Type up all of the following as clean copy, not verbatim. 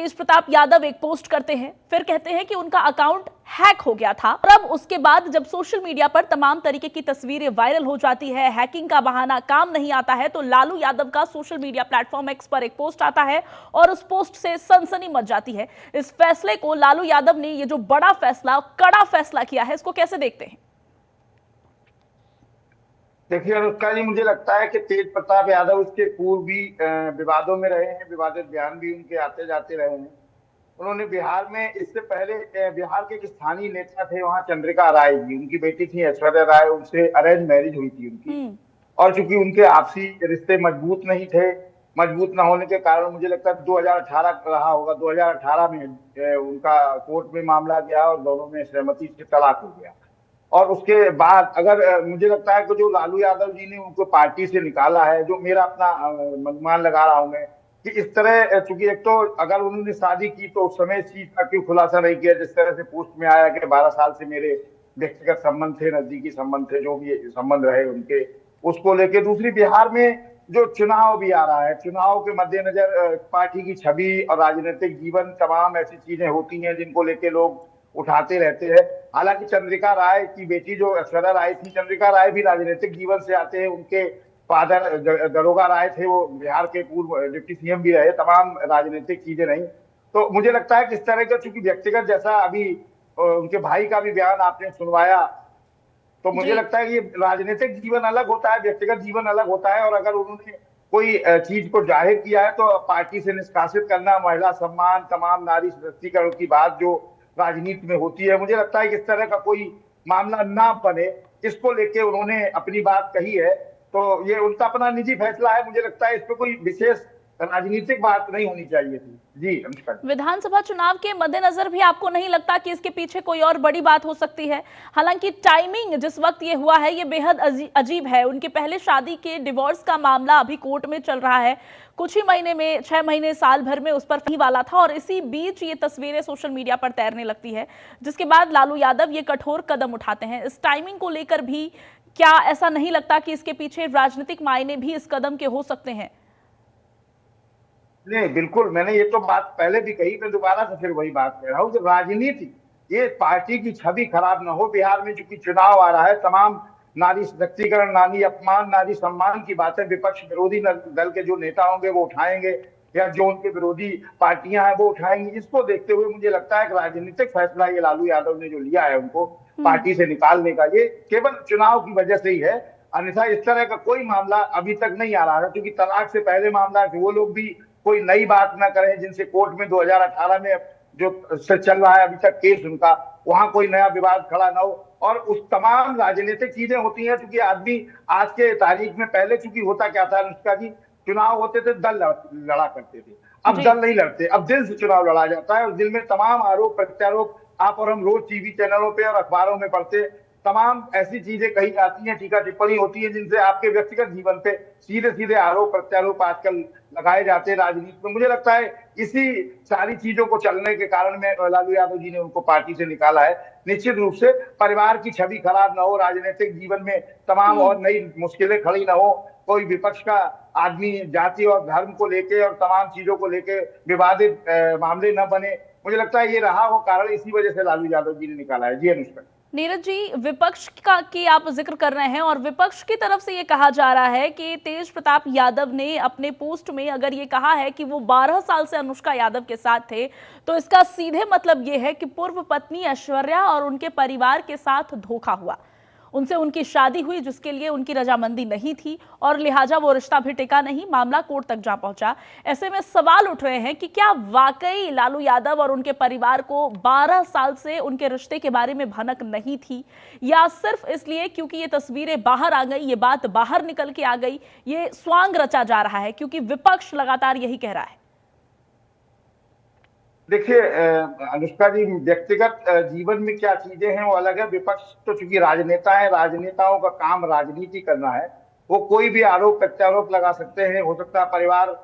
तेज प्रताप यादव एक पोस्ट करते हैं, फिर कहते हैं कि उनका अकाउंट हैक हो गया था, और अब उसके बाद जब सोशल मीडिया पर तमाम तरीके की तस्वीरें वायरल हो जाती है, हैकिंग का बहाना काम नहीं आता है, तो लालू यादव का सोशल मीडिया प्लेटफॉर्म एक्स पर एक पोस्ट आता है और उस पोस्ट से सनसनी मच जाती है। इस फैसले को, लालू यादव ने ये जो बड़ा फैसला, कड़ा फैसला किया है, इसको कैसे देखते हैं? देखिए अनुष्का जी, मुझे लगता है कि तेज प्रताप यादव इसके पूर्व भी विवादों में रहे हैं। विवादित बयान भी उनके आते जाते रहे हैं। उन्होंने बिहार में, इससे पहले बिहार के एक स्थानीय नेता थे वहां, चंद्रिका राय जी, उनकी बेटी थी ऐश्वर्या राय, उनसे अरेंज मैरिज हुई थी उनकी। और चूंकि उनके आपसी रिश्ते मजबूत नहीं थे, मजबूत न होने के कारण मुझे लगता है 2018 रहा होगा, 2018 में उनका कोर्ट में मामला गया और दोनों में सहमति से तलाक हो गया। और उसके बाद अगर मुझे लगता है कि जो लालू यादव जी ने उनको पार्टी से निकाला है, जो मेरा अपना अनुमान लगा रहा हूं मैं, कि इस तरह, चूंकि एक तो अगर उन्होंने शादी की तो उस समय इस चीज का क्यों खुलासा नहीं किया, जिस तरह से पोस्ट में आया कि 12 साल से मेरे व्यक्तिगत संबंध थे, नजदीकी संबंध थे, जो भी संबंध रहे उनके, उसको लेके। दूसरी, बिहार में जो चुनाव भी आ रहा है, चुनाव के मद्देनजर पार्टी की छवि और राजनीतिक जीवन, तमाम ऐसी चीजें होती हैं जिनको लेके लोग उठाते रहते हैं। हालांकि चंद्रिका राय की बेटी जो ऐश्वर्या राय थी, चंद्रिका राय भी राजनीतिक जीवन से आते हैं। उनके फादर दरोगा राय थे, वो बिहार के पूर्व डिप्टी सीएम भी रहे। तमाम राजनीतिक चीजें नहीं, तो मुझे लगता है कि इस तरह का, चूंकि व्यक्तिगत, जैसा अभी उनके भाई का भी बयान आपने सुनवाया, तो मुझे लगता है कि राजनीतिक जीवन अलग होता है, व्यक्तिगत जीवन अलग होता है। और अगर उन्होंने कोई चीज को जाहिर किया है तो पार्टी से निष्कासित करना, महिला सम्मान, तमाम नारी सशक्तिकरण की बात जो राजनीति में होती है, मुझे लगता है कि इस तरह का कोई मामला ना बने, इसको लेके उन्होंने अपनी बात कही है। तो ये उनका अपना निजी फैसला है। मुझे लगता है इस पर कोई विशेष राजनीतिक बात नहीं होनी चाहिए थी। जी अनुष्का। विधानसभा चुनाव के मद्देनजर भी आपको नहीं लगता कि इसके पीछे कोई और बड़ी बात हो सकती है? हालांकि टाइमिंग जिस वक्त ये हुआ है, ये बेहद अजीब है। उनके पहले शादी के डिवोर्स का मामला अभी कोर्ट में चल रहा है, कुछ ही महीने में, 6 महीने, साल भर में उस पर फी वाला था, और इसी बीच ये तस्वीरें सोशल मीडिया पर तैरने लगती है, जिसके बाद लालू यादव ये कठोर कदम उठाते हैं। इस टाइमिंग को लेकर भी क्या ऐसा नहीं लगता कि इसके पीछे राजनीतिक मायने भी इस कदम के हो सकते हैं? नहीं, बिल्कुल, मैंने ये तो बात पहले भी कही, मैं दोबारा से फिर वही बात कह रहा हूँ कि राजनीति, ये पार्टी की छवि खराब ना हो। बिहार में चूंकि चुनाव आ रहा है, तमाम नारी सशक्तिकरण, नारी अपमान, नारी सम्मान की बातें विपक्ष विरोधी दल के जो नेता होंगे वो उठाएंगे, या जो उनके विरोधी पार्टियां हैं वो उठाएंगी। इसको देखते हुए मुझे लगता है कि राजनीतिक फैसला ये लालू यादव ने जो लिया है उनको पार्टी से निकालने का, ये केवल चुनाव की वजह से ही है। अन्यथा इस तरह का कोई मामला अभी तक नहीं आ रहा है, क्योंकि तलाक से पहले मामला है, वो लोग भी कोई नई बात ना करें जिनसे कोर्ट में 2018 में जो चल रहा है अभी तक केस उनका, वहां कोई नया विवाद खड़ा ना हो। और उस तमाम राजनीतिक चीजें होती हैं, क्योंकि आदमी आज के तारीख में, पहले चूंकि होता क्या था अनुष्का जी, चुनाव होते थे, दल लड़ा करते थे। अब दल नहीं लड़ते, अब दिल से चुनाव लड़ा जाता है, और दिल में तमाम आरोप प्रत्यारोप आप और हम रोज टीवी चैनलों पे और अखबारों में पढ़ते, तमाम ऐसी चीजें कही जाती हैं, टीका टिप्पणी होती है, जिनसे आपके व्यक्तिगत जीवन पे सीधे सीधे आरोप प्रत्यारोप आजकल लगाए जाते हैं राजनीति में। मुझे लगता है इसी सारी चीजों को चलने के कारण में लालू यादव जी ने उनको पार्टी से निकाला है। निश्चित रूप से परिवार की छवि खराब ना हो, राजनीतिक जीवन में तमाम और नई मुश्किलें खड़ी ना हो, कोई विपक्ष का आदमी जाति और धर्म को लेके और तमाम चीजों को लेके विवादित मामले न बने। मुझे लगता है ये रहा वो कारण, इसी वजह से लालू यादव जी ने निकाला है। जी अनुष्का। नीरज जी, विपक्ष का की आप जिक्र कर रहे हैं, और विपक्ष की तरफ से ये कहा जा रहा है कि तेज प्रताप यादव ने अपने पोस्ट में अगर ये कहा है कि वो 12 साल से अनुष्का यादव के साथ थे, तो इसका सीधे मतलब ये है कि पूर्व पत्नी ऐश्वर्या और उनके परिवार के साथ धोखा हुआ, उनसे उनकी शादी हुई जिसके लिए उनकी रजामंदी नहीं थी, और लिहाजा वो रिश्ता भी टिका नहीं, मामला कोर्ट तक जा पहुंचा। ऐसे में सवाल उठ रहे हैं कि क्या वाकई लालू यादव और उनके परिवार को 12 साल से उनके रिश्ते के बारे में भनक नहीं थी, या सिर्फ इसलिए क्योंकि ये तस्वीरें बाहर आ गई, ये बात बाहर निकल के आ गई, ये स्वांग रचा जा रहा है, क्योंकि विपक्ष लगातार यही कह रहा है? देखिए अनुष्का जी, व्यक्तिगत जीवन में क्या चीजें हैं वो अलग है। विपक्ष तो चूंकि राजनेता है, राजनेताओं का काम राजनीति करना है, वो कोई भी आरोप प्रत्यारोप लगा सकते हैं। हो सकता है परिवार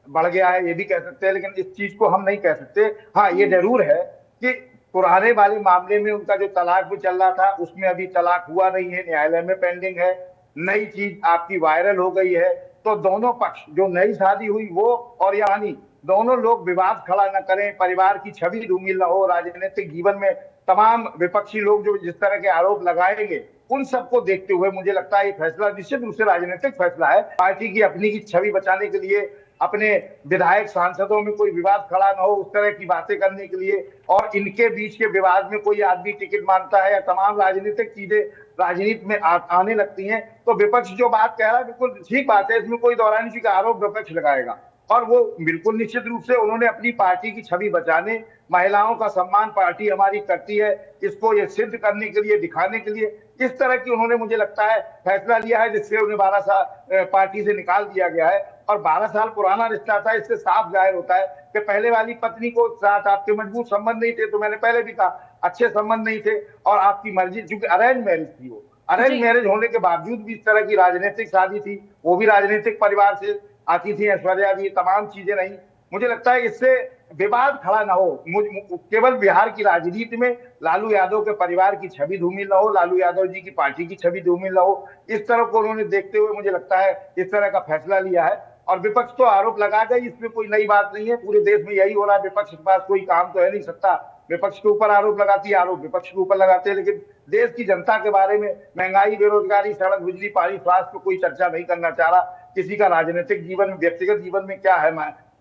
बढ़ गया है, ये भी कह सकते हैं, लेकिन इस चीज को हम नहीं कह सकते। हाँ, ये जरूर है कि पुराने वाले मामले में उनका जो तलाक भी चल रहा था, उसमें अभी तलाक हुआ नहीं है, न्यायालय में पेंडिंग है। नई चीज आपकी वायरल हो गई है, तो दोनों पक्ष, जो नई शादी हुई वो और यानी दोनों लोग विवाद खड़ा न करें, परिवार की छवि धूमिल न हो, राजनीतिक जीवन में तमाम विपक्षी लोग जो जिस तरह के आरोप लगाएंगे उन सबको देखते हुए मुझे लगता है ये फैसला निश्चित रूप से राजनीतिक फैसला है। पार्टी की अपनी की छवि बचाने के लिए, अपने विधायक सांसदों में कोई विवाद खड़ा ना हो उस तरह की बातें करने के लिए, और इनके बीच के विवाद में कोई आदमी टिकट मांगता है या तमाम राजनीतिक चीजें राजनीति में आने लगती हैं, तो विपक्ष जो बात कह रहा है बिल्कुल ठीक बात है, इसमें कोई दौरान नहीं का आरोप विपक्ष लगाएगा। और वो बिल्कुल निश्चित रूप से उन्होंने अपनी पार्टी की छवि बचाने, महिलाओं का सम्मान पार्टी हमारी करती है, इसको ये सिद्ध करने के लिए, दिखाने के लिए इस तरह की उन्होंने मुझे लगता है फैसला लिया है, जिससे उन्हें 12 साल पार्टी से निकाल दिया गया है। और 12 साल पुराना रिश्ता था, इससे साफ जाहिर होता है कि पहले वाली पत्नी को साथ आपके मजबूत संबंध नहीं थे, तो मैंने पहले भी कहा अच्छे संबंध नहीं थे, और आपकी मर्जी, क्योंकि अरेंज मैरिज थी, वो अरेंज मैरिज होने के बावजूद भी इस तरह की राजनीतिक शादी थी, वो भी राजनीतिक परिवार से आती थी, ऐश्वर्या जी, तमाम चीजें रही। मुझे लगता है इससे विवाद खड़ा ना हो, केवल बिहार की राजनीति में लालू यादव के परिवार की छवि धूमिल ना हो, लालू यादव जी की पार्टी की छवि धूमिल ना हो, इस तरह को उन्होंने देखते हुए मुझे लगता है इस तरह का फैसला लिया है। और विपक्ष तो आरोप लगा गई, इसमें कोई नई बात नहीं है, पूरे देश में यही हो रहा है, विपक्ष के पास कोई काम तो है नहीं, सत्ता विपक्ष के ऊपर आरोप लगाती है, आरोप विपक्ष के ऊपर लगाते हैं, लेकिन देश की जनता के बारे में, महंगाई, बेरोजगारी, सड़क, बिजली, पानी, स्वास्थ्य कोई चर्चा नहीं करना चाह रहा। किसी का राजनीतिक जीवन, व्यक्तिगत जीवन में क्या है,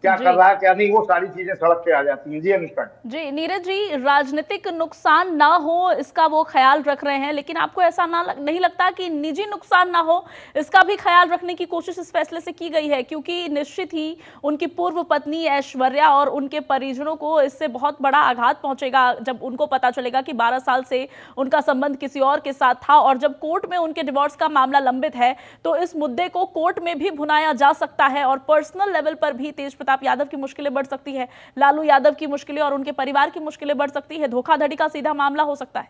क्या कर रहा है क्या नहीं, वो सारी चीजें सड़क पे आ जाती हैं। जी अनुष्का जी, नीरज जी, राजनीतिक नुकसान ना हो इसका वो ख्याल रख रहे हैं, लेकिन आपको ऐसा नहीं लगता कि निजी नुकसान ना हो इसका भी ख्याल रखने की कोशिश इस फैसले से की गई है? क्योंकि निश्चित ही उनकी पूर्व पत्नी ऐश्वर्या और उनके परिजनों को इससे बहुत बड़ा आघात पहुंचेगा जब उनको पता चलेगा कि 12 साल से उनका संबंध किसी और के साथ था, और जब कोर्ट में उनके डिवोर्स का मामला लंबित है तो इस मुद्दे को कोर्ट में भी भुनाया जा सकता है, और पर्सनल लेवल पर भी तेज प्रताप यादव की मुश्किलें बढ़ सकती है, लालू यादव की मुश्किलें और उनके परिवार की मुश्किलें बढ़ सकती है, धोखाधड़ी का सीधा मामला हो सकता है।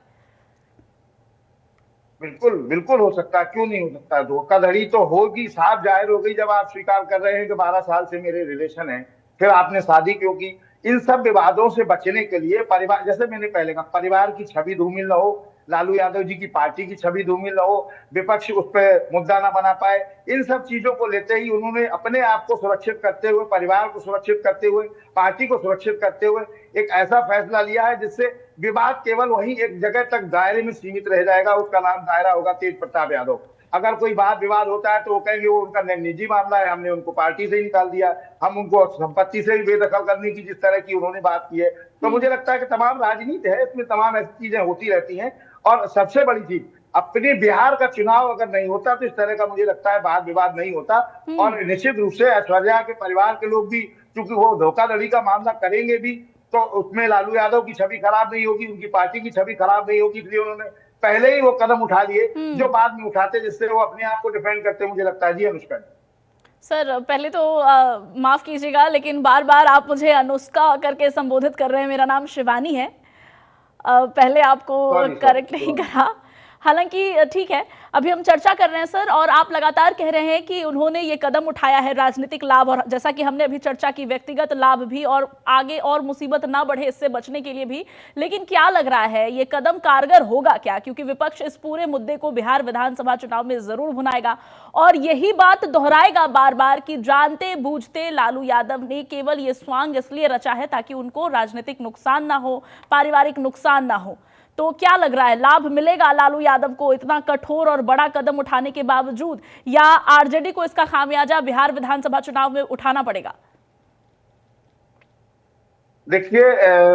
बिल्कुल बिल्कुल हो सकता है, क्यों नहीं हो सकता, धोखाधड़ी तो होगी, साफ जाहिर हो गई जब आप स्वीकार कर रहे हैं कि 12 साल से मेरे रिलेशन है, फिर आपने शादी क्यों की। इन सब विवादों से बचने के लिए परिवार, जैसे मैंने पहले कहा, परिवार की छवि धूमिल न हो, लालू यादव जी की पार्टी की छवि धूमिल न हो, विपक्ष उस पर मुद्दा ना बना पाए, इन सब चीजों को लेते ही उन्होंने अपने आप को सुरक्षित करते हुए, परिवार को सुरक्षित करते हुए, पार्टी को सुरक्षित करते हुए एक ऐसा फैसला लिया है जिससे विवाद केवल वही एक जगह तक दायरे में सीमित रह जाएगा, उसका नाम दायरा होगा तेज प्रताप यादव। अगर कोई बात विवाद होता है तो वो कहेंगे वो उनका निजी मामला है, हमने उनको पार्टी से ही निकाल दिया, हम उनको संपत्ति से भी बेदखल करने की जिस तरह की उन्होंने बात की है। तो मुझे लगता है कि तमाम राजनीति है, इसमें तमाम ऐसी चीजें होती रहती हैं। और सबसे बड़ी चीज, अपने बिहार का चुनाव अगर नहीं होता तो इस तरह का मुझे लगता है वाद विवाद नहीं होता, और निश्चित रूप से ऐश्वर्या के परिवार के लोग भी, क्योंकि वो धोखाधड़ी का मामला करेंगे भी, तो उसमें लालू यादव की छवि खराब नहीं होगी, उनकी पार्टी की छवि खराब नहीं होगी, इसलिए उन्होंने पहले ही वो कदम उठा लिए जो बाद में उठाते, जिससे वो अपने आप को डिफेंड करते, मुझे लगता है। जी अनुष्का सर, पहले तो माफ कीजिएगा, लेकिन बार बार आप मुझे अनुष्का करके संबोधित कर रहे हैं, मेरा नाम शिवानी है, पहले आपको करेक्ट नहीं करा, हालांकि ठीक है। अभी हम चर्चा कर रहे हैं सर, और आप लगातार कह रहे हैं कि उन्होंने ये कदम उठाया है राजनीतिक लाभ, और जैसा कि हमने अभी चर्चा की व्यक्तिगत लाभ भी, और आगे और मुसीबत ना बढ़े इससे बचने के लिए भी। लेकिन क्या लग रहा है ये कदम कारगर होगा क्या? क्योंकि विपक्ष इस पूरे मुद्दे को बिहार विधानसभा चुनाव में जरूर भुनाएगा, और यही बात दोहराएगा बार बार कि जानते बूझते लालू यादव ने केवल ये स्वांग इसलिए रचा है ताकि उनको राजनीतिक नुकसान ना हो, पारिवारिक नुकसान ना हो। तो क्या लग रहा है, लाभ मिलेगा लालू यादव को इतना कठोर और बड़ा कदम उठाने के बावजूद, या आरजेडी को इसका खामियाजा बिहार विधानसभा चुनाव में उठाना पड़ेगा? देखिए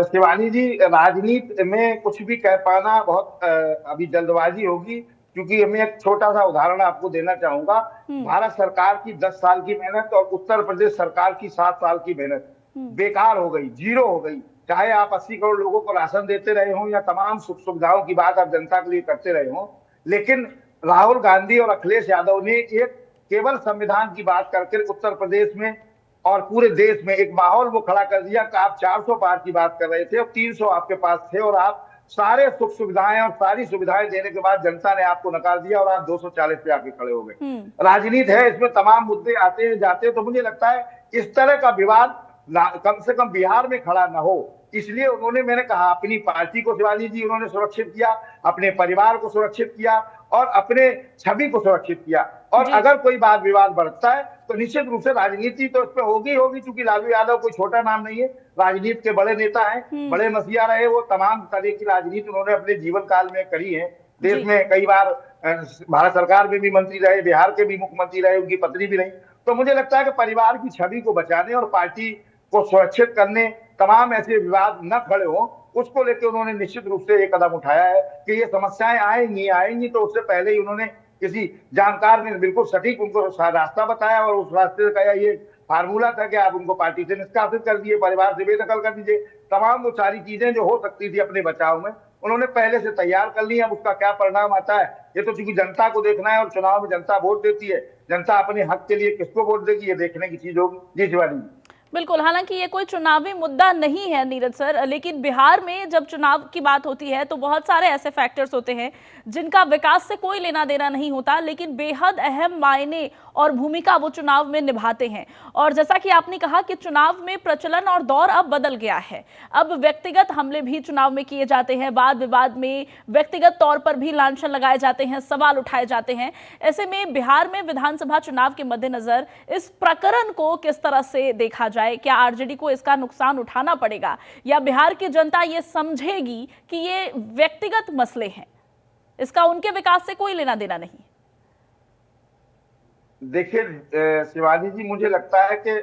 शिवानी जी, राजनीति में कुछ भी कह पाना बहुत अभी जल्दबाजी होगी, क्योंकि मैं एक छोटा सा उदाहरण आपको देना चाहूंगा। भारत सरकार की 10 साल की मेहनत और उत्तर प्रदेश सरकार की 7 साल की मेहनत बेकार हो गई, जीरो हो गई। चाहे आप 80 करोड़ लोगों को राशन देते रहे हो या तमाम सुख सुविधाओं की बात आप जनता के लिए करते रहे हो, लेकिन राहुल गांधी और अखिलेश यादव ने एक केवल संविधान की बात करके उत्तर प्रदेश में और पूरे देश में एक माहौल वो खड़ा कर दिया कि आप 400 पार की बात कर रहे थे और 300 आपके पास थे, और आप सारे सुख सुविधाएं और सारी सुविधाएं देने के बाद जनता ने आपको नकार दिया और आप 240 पे आके खड़े हो गए। राजनीति है, इसमें तमाम मुद्दे आते हैं जाते हैं। तो मुझे लगता है इस तरह का विवाद कम से कम बिहार में खड़ा न हो। इसलिए उन्होंने, मैंने कहा, अपनी पार्टी को, शिवानी जी, उन्होंने सुरक्षित किया, अपने परिवार को सुरक्षित किया और अपने छवि को सुरक्षित किया। और जी अगर कोई बात विवाद बढ़ता है तो निश्चित रूप से राजनीति तो इस पर होगी होगी, क्योंकि लालू यादव कोई छोटा नाम नहीं है, राजनीति के बड़े नेता हैं, बड़े मसीहा रहे वो, तमाम तरह की राजनीति उन्होंने अपने जीवन काल में करी है। देश जी में कई बार भारत सरकार में भी मंत्री रहे, बिहार के भी मुख्यमंत्री रहे, उनकी पत्नी भी रही। तो मुझे लगता है कि परिवार की छवि को बचाने और पार्टी को सुरक्षित करने, तमाम ऐसे विवाद न खड़े हो, उसको लेकर उन्होंने निश्चित रूप से एक कदम उठाया है कि ये समस्याएं आएंगी आएंगी। तो उससे पहले ही उन्होंने किसी जानकार ने बिल्कुल सटीक उनको रास्ता बताया और उस रास्ते का ये फार्मूला था कि आप उनको पार्टी से निष्कासित कर दिए, परिवार से बेदखल कर दीजिए। तमाम वो सारी चीजें जो हो सकती थी अपने बचाव में, उन्होंने पहले से तैयार कर ली। अब उसका क्या परिणाम आता है ये तो चूंकि जनता को देखना है, और चुनाव में जनता वोट देती है, जनता अपने हक के लिए किसको वोट देगी ये देखने की चीज होगी। जी शिवानी। बिल्कुल, हालांकि ये कोई चुनावी मुद्दा नहीं है नीरज सर, लेकिन बिहार में जब चुनाव की बात होती है तो बहुत सारे ऐसे फैक्टर्स होते हैं जिनका विकास से कोई लेना देना नहीं होता, लेकिन बेहद अहम मायने और भूमिका वो चुनाव में निभाते हैं। और जैसा कि आपने कहा कि चुनाव में प्रचलन और दौर अब बदल गया है, अब व्यक्तिगत हमले भी चुनाव में किए जाते हैं, वाद विवाद में व्यक्तिगत तौर पर भी लांछन लगाए जाते हैं, सवाल उठाए जाते हैं। ऐसे में बिहार में विधानसभा चुनाव के मद्देनजर इस प्रकरण को किस तरह से देखा जाए? क्या आरजेडी को इसका नुकसान उठाना पड़ेगा या बिहार की जनता ये समझेगी कि ये व्यक्तिगत मसले हैं, इसका उनके विकास से कोई लेना देना नहीं? देखिए शिवानी जी, मुझे लगता है कि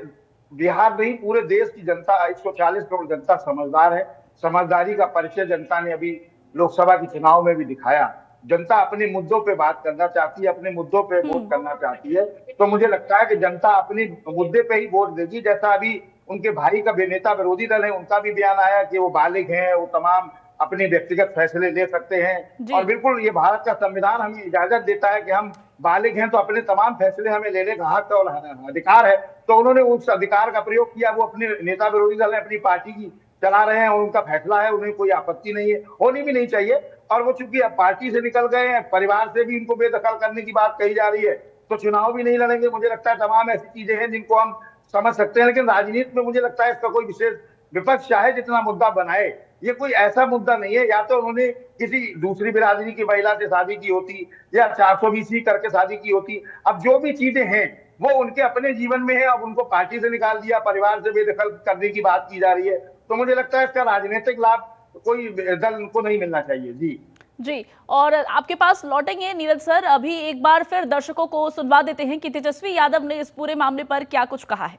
बिहार नहीं, पूरे देश की जनता, 140 करोड़ जनता समझदार है। समझदारी का परिचय जनता ने अभी लोकसभा के चुनाव में भी दिखाया। जनता अपने मुद्दों पे बात करना चाहती है, अपने मुद्दों पे वोट करना चाहती है। तो मुझे लगता है कि जनता अपने मुद्दे पे ही वोट देगी। जैसा अभी उनके भाई का नेता विरोधी दल है, उनका भी बयान आया कि वो बालिग हैं, वो तमाम अपने व्यक्तिगत फैसले ले सकते हैं। और बिल्कुल ये भारत का संविधान हमें इजाजत देता है कि हम बालिग हैं तो अपने तमाम फैसले हमें लेने का हक और अधिकार है। तो उन्होंने उस अधिकार का प्रयोग किया। वो अपने नेता विरोधी दल है, अपनी पार्टी की चला रहे हैं और उनका फैसला है, उन्हें कोई आपत्ति नहीं है, होनी भी नहीं चाहिए। और वो चूंकि अब पार्टी से निकल गए हैं, परिवार से भी इनको बेदखल करने की बात कही जा रही है, तो चुनाव भी नहीं लड़ेंगे। मुझे लगता है तमाम ऐसी चीजें हैं जिनको हम समझ सकते हैं, लेकिन राजनीति में मुझे लगता है इसका कोई विशेष, विपक्ष चाहे जितना मुद्दा बनाए, ये कोई ऐसा मुद्दा नहीं है। या तो उन्होंने किसी दूसरी बिरादरी की महिला से शादी की होती या 420 करके शादी की होती। अब जो भी चीजें हैं वो उनके अपने जीवन में है, अब उनको पार्टी से निकाल दिया, परिवार से बेदखल करने की बात की जा रही है। तो मुझे लगता है इसका राजनीतिक लाभ कोई दल को नहीं मिलना चाहिए। जी जी, और आपके पास लौटेंगे नीरज सर। अभी एक बार फिर दर्शकों को सुनवा देते हैं कि तेजस्वी यादव ने इस पूरे मामले पर क्या कुछ कहा है।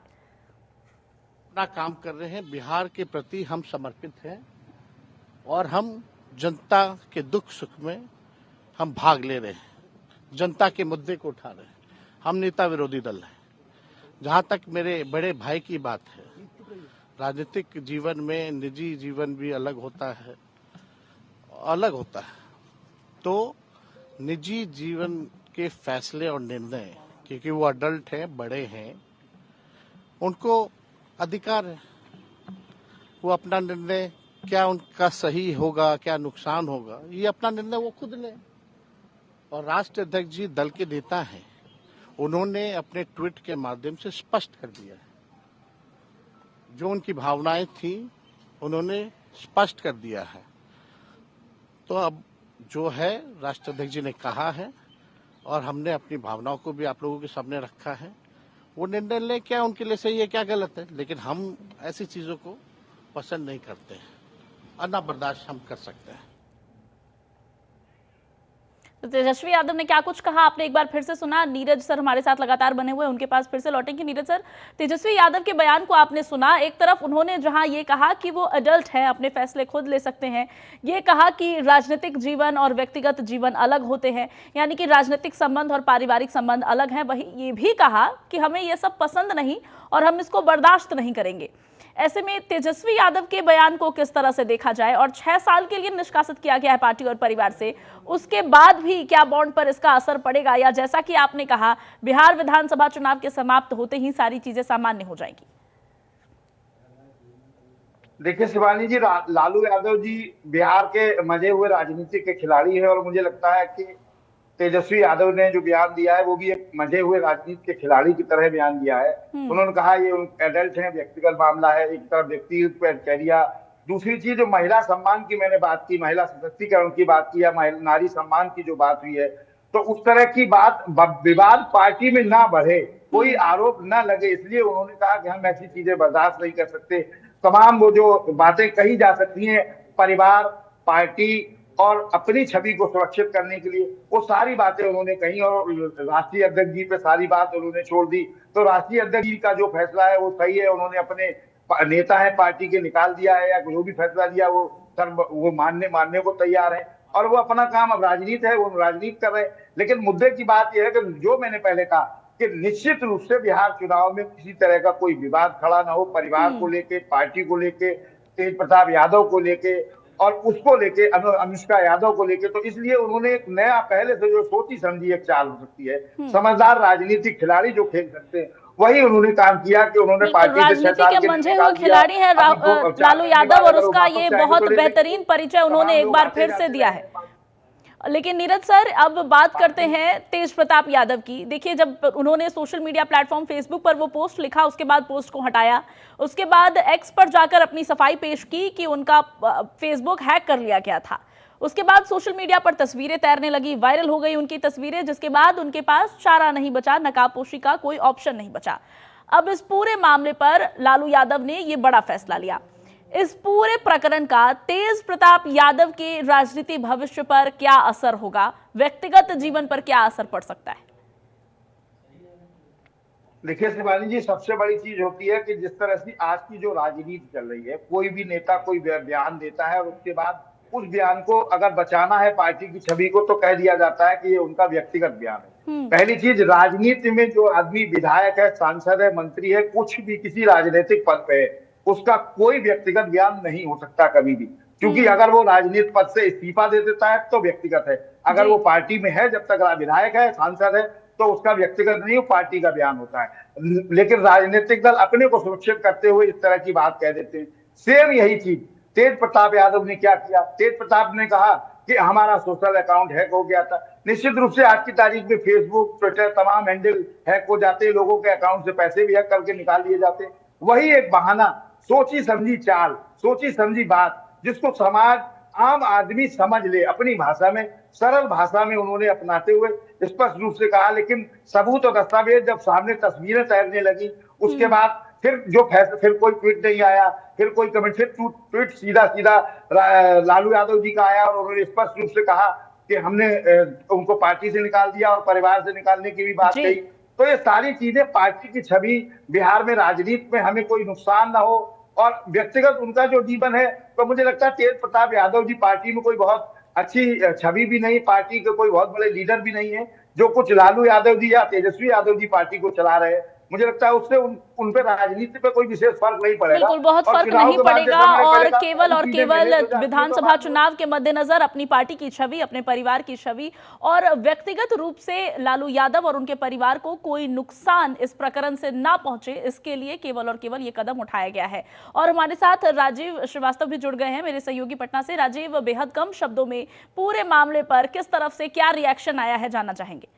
अपना काम कर रहे हैं, बिहार के प्रति हम समर्पित हैं और हम जनता के दुख सुख में हम भाग ले रहे हैं, जनता के मुद्दे को उठा रहे हैं। हम नेता विरोधी दल हैं। जहां तक मेरे बड़े भाई की बात है, राजनीतिक जीवन में निजी जीवन भी अलग होता है, तो निजी जीवन के फैसले और निर्णय, क्योंकि वो अडल्ट हैं, बड़े हैं, उनको अधिकार है, वो अपना निर्णय, क्या उनका सही होगा, क्या नुकसान होगा, ये अपना निर्णय वो खुद लें। और राष्ट्रीय अध्यक्ष जी दल के नेता हैं, उन्होंने अपने ट्वीट के माध्यम से स्पष्ट कर दिया है, जो उनकी भावनाएं थी उन्होंने स्पष्ट कर दिया है। तो अब जो है राष्ट्रीय अध्यक्ष जी ने कहा है और हमने अपनी भावनाओं को भी आप लोगों के सामने रखा है, वो निर्णय ले, क्या उनके लिए सही है क्या गलत है, लेकिन हम ऐसी चीजों को पसंद नहीं करते हैं, अन्ना बर्दाश्त हम कर सकते हैं। तो तेजस्वी यादव ने क्या कुछ कहा आपने एक बार फिर से सुना। नीरज सर हमारे साथ लगातार बने हुए, उनके पास फिर से लौटेंगे। नीरज सर, तेजस्वी यादव के बयान को आपने सुना। एक तरफ उन्होंने जहां ये कहा कि वो अडल्ट हैं, अपने फैसले खुद ले सकते हैं, ये कहा कि राजनीतिक जीवन और व्यक्तिगत जीवन अलग होते हैं, यानी कि राजनीतिक संबंध और पारिवारिक संबंध अलग हैं। वही ये भी कहा कि हमें ये सब पसंद नहीं और हम इसको बर्दाश्त नहीं करेंगे। ऐसे में तेजस्वी यादव के बयान को किस तरह से देखा जाए? और 6 साल के लिए निष्कासित किया गया है पार्टी और परिवार से, उसके बाद भी क्या बॉन्ड पर इसका असर पड़ेगा, या जैसा कि आपने कहा बिहार विधानसभा चुनाव के समाप्त होते ही सारी चीजें सामान्य हो जाएंगी? देखिए शिवानी जी, लालू यादव जी बिहार के मजे हुए राजनीति के खिलाड़ी है और मुझे लगता है कि तेजस्वी यादव ने जो बयान दिया है वो भी एक मजे हुए राजनीति के खिलाड़ी की तरह बयान दिया है। उन्होंने कहा ये एडल्ट है, व्यक्तिगत मामला है, एक तरफ व्यक्तिगत क्राइटेरिया, दूसरी चीज जो महिला सम्मान की मैंने बात की, महिला सशक्तिकरण की बात की, या नारी सम्मान की जो बात हुई है, तो उस तरह की बात विवाद पार्टी में ना बढ़े, कोई आरोप ना लगे, इसलिए उन्होंने कहा कि हम ऐसी चीजें बर्दाश्त नहीं कर सकते। तमाम वो जो बातें कही जा सकती हैं परिवार, पार्टी और अपनी छवि को सुरक्षित करने के लिए, वो सारी बातें उन्होंने कही और राष्ट्रीय अध्यक्ष जी पे सारी बात उन्होंने छोड़ दी। तो राष्ट्रीय अध्यक्ष जी का जो फैसला है वो सही है, उन्होंने अपने नेता है पार्टी के निकाल दिया है, या जो भी फैसला दिया वो मानने को तैयार है, और वो अपना काम, अब राजनीति है, वो राजनीति कर रहे हैं। लेकिन मुद्दे की बात यह है कि जो मैंने पहले कहा कि निश्चित रूप से बिहार चुनाव में किसी तरह का कोई विवाद खड़ा ना हो, परिवार को लेके, पार्टी को लेके, तेज प्रताप यादव को लेके और उसको लेके, अनुष्का यादव को लेके। तो इसलिए उन्होंने एक नया, पहले से जो सोची समझी एक चाल हो सकती है, समझदार राजनीतिक खिलाड़ी जो खेल सकते हैं, वही उन्होंने काम किया कि उन्होंने पार्टी से 6 साल के मंझे हुए खिलाड़ी हैं लालू यादव, और उसका ये बहुत बेहतरीन परिचय उन्होंने एक बार फिर से दिया है। लेकिन नीरज सर, अब बात करते हैं तेज प्रताप यादव की। देखिए, जब उन्होंने सोशल मीडिया प्लेटफॉर्म फेसबुक पर वो पोस्ट लिखा, उसके बाद पोस्ट को हटाया, उसके बाद एक्स पर जाकर अपनी सफाई पेश की कि उनका फेसबुक हैक कर लिया गया था। उसके बाद सोशल मीडिया पर तस्वीरें तैरने लगी, वायरल हो गई उनकी तस्वीरें, जिसके बाद उनके पास चारा नहीं बचा, नकाबपोशी का कोई ऑप्शन नहीं बचा। अब इस पूरे मामले पर लालू यादव ने ये बड़ा फैसला लिया। इस पूरे प्रकरण का तेज प्रताप यादव के राजनीतिक भविष्य पर क्या असर होगा, व्यक्तिगत जीवन पर क्या असर पड़ सकता है? देखिए शिवानी जी, सबसे बड़ी चीज होती है कि जिस तरह से आज की जो राजनीति चल रही है, कोई भी नेता कोई बयान देता है और उसके बाद उस बयान को अगर बचाना है पार्टी की छवि को, तो कह दिया जाता है कि ये उनका व्यक्तिगत बयान है। पहली चीज, राजनीति में जो आदमी विधायक है, सांसद है, मंत्री है, कुछ भी किसी राजनीतिक पद पे है, उसका कोई व्यक्तिगत बयान नहीं हो सकता कभी भी, क्योंकि अगर वो राजनीतिक पद से इस्तीफा दे देता है तो व्यक्तिगत है। अगर वो पार्टी में है, जब तक विधायक है, सांसद है, तो उसका व्यक्तिगत नहीं, वो पार्टी का बयान होता है। लेकिन राजनीतिक दल अपने को सुरक्षित करते हुए इस तरह की बात कह देते हैं। सेम यही चीज तेज प्रताप यादव ने क्या किया? तेज प्रताप ने कहा कि हमारा सोशल अकाउंट हैक हो गया था। निश्चित रूप से आज की तारीख में फेसबुक, ट्विटर, तमाम हैंडल हैक हो जाते हैं, लोगों के अकाउंट से पैसे भी हैक करके निकाल लिए जाते हैं। वही एक बहाना, सोची समझी चाल, सोची समझी बात, जिसको समाज, आम आदमी समझ ले, अपनी भाषा में, सरल भाषा में उन्होंने अपनाते हुए स्पष्ट रूप से कहा। लेकिन सबूत और दस्तावेज जब सामने तस्वीरें तैरने लगी, उसके बाद फिर जो फैसला, फिर कोई ट्वीट नहीं आया, फिर कोई कमेंट, फिर ट्वीट सीधा लालू यादव जी का आया और उन्होंने स्पष्ट रूप से कहा कि हमने उनको पार्टी से निकाल दिया और परिवार से निकालने की भी बात कही। तो ये सारी चीजें पार्टी की छवि, बिहार में राजनीति में हमें कोई नुकसान ना हो, और व्यक्तिगत उनका जो जीवन है, तो मुझे लगता है तेज प्रताप यादव जी पार्टी में कोई बहुत अच्छी छवि भी नहीं, पार्टी के कोई बहुत बड़े लीडर भी नहीं है। जो कुछ लालू यादव जी या तेजस्वी यादव जी पार्टी को चला रहे हैं, मुझे लगता है उससे उन पे राजनीति पे कोई विशेष फर्क नहीं पड़ेगा। बिल्कुल, बहुत फर्क नहीं पड़ेगा। और केवल विधानसभा चुनाव के मद्देनजर अपनी पार्टी की छवि, अपने परिवार की छवि और व्यक्तिगत रूप से लालू यादव और उनके परिवार को कोई नुकसान इस प्रकरण से ना पहुंचे, इसके लिए केवल और केवल ये कदम उठाया गया है। और हमारे साथ राजीव श्रीवास्तव भी जुड़ गए हैं, मेरे सहयोगी पटना से। राजीव, बेहद कम शब्दों में पूरे मामले पर किस तरफ से क्या रिएक्शन आया है, जानना चाहेंगे।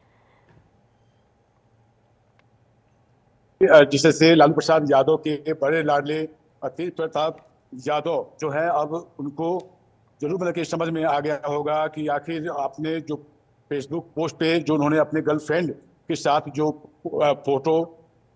जिससे लालू प्रसाद यादव के बड़े लाडले तेज प्रताप यादव जो है, अब उनको जरूर मतलब कि समझ में आ गया होगा कि आखिर आपने जो फेसबुक पोस्ट पे जो उन्होंने अपने गर्लफ्रेंड के साथ जो फोटो,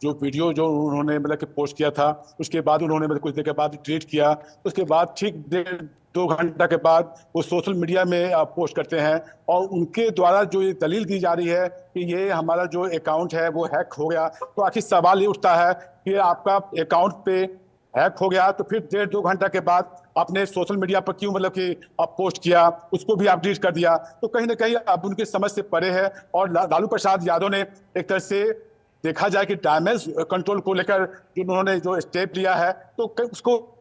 जो वीडियो जो उन्होंने मतलब कि पोस्ट किया था, उसके बाद उन्होंने मतलब कुछ देर के बाद डिलीट किया। उसके बाद ठीक 1.5-2 घंटा के बाद वो सोशल मीडिया में पोस्ट करते हैं और उनके द्वारा जो ये दलील दी जा रही है कि ये हमारा जो अकाउंट है वो हैक हो गया। तो आखिर सवाल ये उठता है कि आपका अकाउंट पे हैक हो गया तो फिर 1.5-2 घंटा के बाद आपने सोशल मीडिया पर क्यों मतलब कि आप पोस्ट किया, उसको भी आप डिलीट कर दिया। तो कहीं ना कहीं अब उनकी समझ से परे है। और लालू प्रसाद यादव ने एक तरह से देखा जाए कि डैमेज कंट्रोल को लेकर जो उन्होंने जो स्टेप लिया है, तो उसको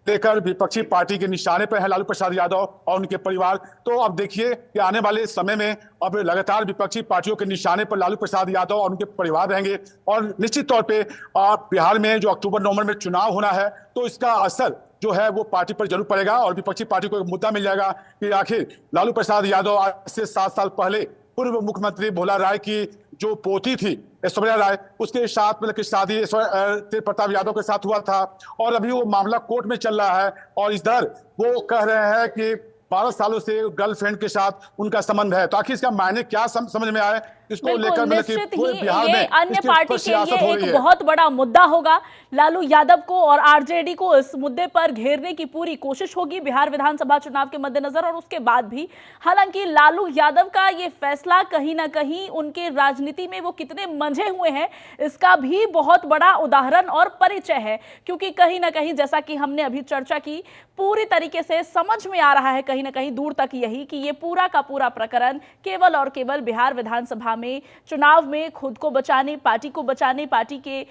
लेकर विपक्षी पार्टी के निशाने पर है लालू प्रसाद यादव और उनके परिवार। तो अब देखिए कि आने वाले समय में अब लगातार विपक्षी पार्टियों के निशाने पर लालू प्रसाद यादव और उनके परिवार रहेंगे। और निश्चित तौर पे बिहार में जो अक्टूबर-नवंबर में चुनाव होना है, तो इसका असर जो है वो पार्टी पर जरूर पड़ेगा और विपक्षी पार्टी को एक मुद्दा मिल जाएगा कि आखिर लालू प्रसाद यादव आज से 7 साल पहले पूर्व मुख्यमंत्री भोला राय की जो पोती थी ऐश्वर्या राय, उसके साथ मतलब कि शादी तेज प्रताप यादव के साथ हुआ था और अभी वो मामला कोर्ट में चल रहा है और इधर वो कह रहे हैं कि 12 सालों से गर्लफ्रेंड के साथ उनका संबंध है। तो आखिर इसका मायने क्या समझ में आए, इसको लेकर निश्चित ही ये अन्य पार्टी के लिए एक बहुत बड़ा मुद्दा होगा। लालू यादव को और आरजेडी को इस मुद्दे पर घेरने की पूरी कोशिश होगी बिहार विधानसभा चुनाव के मद्देनजर और उसके बाद भी। हालांकि लालू यादव का ये फैसला कहीं ना कहीं उनके राजनीति में वो कितने मंझे हुए हैं इसका भी बहुत बड़ा उदाहरण और परिचय है, क्योंकि कहीं ना कहीं जैसा कि हमने अभी चर्चा की पूरी तरीके से समझ में आ रहा है कहीं ना कहीं दूर तक यही कि ये पूरा का पूरा प्रकरण केवल और केवल बिहार विधानसभा में चुनाव में खुद को बचाने, पार्टी को बचाने, पार्टी के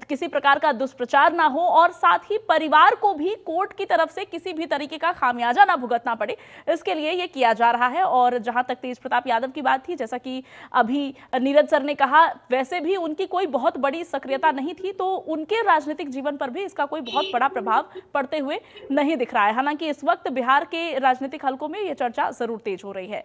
किसी प्रकार का दुष्प्रचार ना हो और साथ ही परिवार को भी कोर्ट की तरफ से किसी भी तरीके का खामियाजा ना भुगतना पड़े, इसके लिए ये किया जा रहा है। और जहां तक तेज प्रताप यादव की बात थी, जैसा कि अभी नीरज सर ने कहा, वैसे भी उनकी कोई बहुत बड़ी सक्रियता नहीं थी तो उनके राजनीतिक जीवन पर भी इसका कोई बहुत बड़ा प्रभाव पड़ते हुए नहीं दिख रहा है। हालांकि इस वक्त बिहार के राजनीतिक हलकों में यह चर्चा जरूर तेज हो रही है।